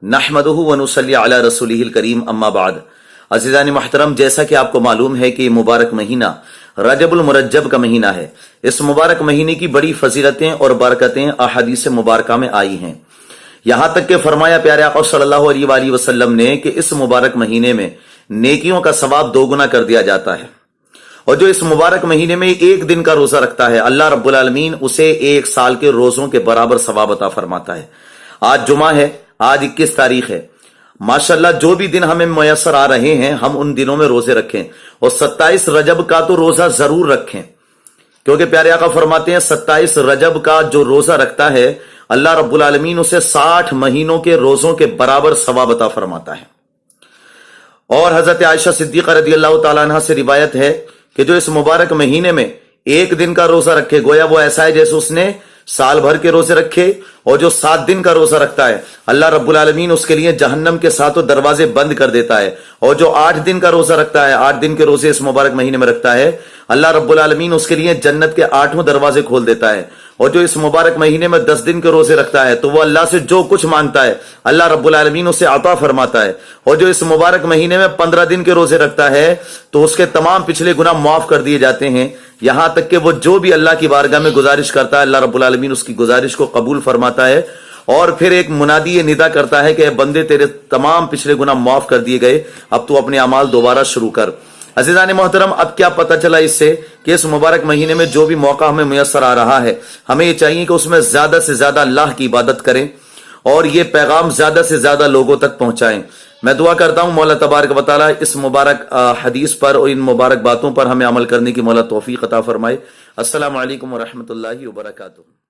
نحمدہ ونصلی علی رسولہ الکریم اما بعد۔ عزیزان محترم، جیسا کہ آپ کو معلوم ہے کہ یہ مبارک مہینہ رجب المرجب کا مہینہ ہے۔ اس مبارک مہینے کی بڑی فضیلتیں اور برکتیں احادیث مبارکہ میں آئی ہیں، یہاں تک کہ فرمایا پیارے آقا صلی اللہ علیہ وآلہ وسلم نے کہ اس مبارک مہینے میں نیکیوں کا ثواب دوگنا کر دیا جاتا ہے، اور جو اس مبارک مہینے میں ایک دن کا روزہ رکھتا ہے اللہ رب العالمین اسے ایک سال کے روزوں کے برابر ثواب عطا فرماتا ہے۔ آج جمعہ ہے، آج 21 تاریخ ہے، ماشاءاللہ جو بھی دن ہمیں میسر آ رہے ہیں ہم ان دنوں میں روزے رکھیں، اور 27 رجب کا تو روزہ ضرور رکھیں، کیونکہ پیارے آقا فرماتے ہیں 27 رجب کا جو روزہ رکھتا ہے اللہ رب العالمین اسے 60 مہینوں کے روزوں کے برابر ثواب عطا فرماتا ہے۔ اور حضرت عائشہ صدیقہ رضی اللہ تعالیٰ عنہ سے روایت ہے کہ جو اس مبارک مہینے میں ایک دن کا روزہ رکھے گویا وہ ایسا ہے جیسے اس نے سال بھر کے روزے رکھے، اور جو 7 دن کا روزہ رکھتا ہے اللہ رب العالمین اس کے لیے جہنم کے 7 دروازے بند کر دیتا ہے، اور جو 8 دن کا روزہ رکھتا ہے، 8 دن کے روزے اس مبارک مہینے میں رکھتا ہے اللہ رب العالمین اس کے لیے جنت کے 8 دروازے کھول دیتا ہے، اور جو اس مبارک مہینے میں 10 دن کے روزے رکھتا ہے تو وہ اللہ سے جو کچھ مانگتا ہے اللہ رب العالمین اسے عطا فرماتا ہے، اور جو اس مبارک مہینے میں 15 دن کے روزے رکھتا ہے تو اس کے تمام پچھلے گناہ معاف کر دیے جاتے ہیں، یہاں تک کہ وہ جو بھی اللہ کی بارگاہ میں گزارش کرتا ہے اللہ رب العالمین اس کی گزارش کو قبول فرماتا ہے، اور پھر ایک منادی یہ ندا کرتا ہے کہ اے بندے تیرے تمام پچھلے گناہ معاف کر دیے گئے، اب تو اپنے اعمال دوبارہ شروع کر۔ عزیزان محترم، اب کیا پتہ چلا اس سے کہ اس مبارک مہینے میں جو بھی موقع ہمیں میسر آ رہا ہے ہمیں یہ چاہیے کہ اس میں زیادہ سے زیادہ اللہ کی عبادت کریں اور یہ پیغام زیادہ سے زیادہ لوگوں تک پہنچائیں۔ میں دعا کرتا ہوں مولا تبارک و تعالیٰ اس مبارک حدیث پر اور ان مبارک باتوں پر ہمیں عمل کرنے کی مولا توفیق عطا فرمائے۔ السلام علیکم ورحمتہ اللہ وبرکاتہ۔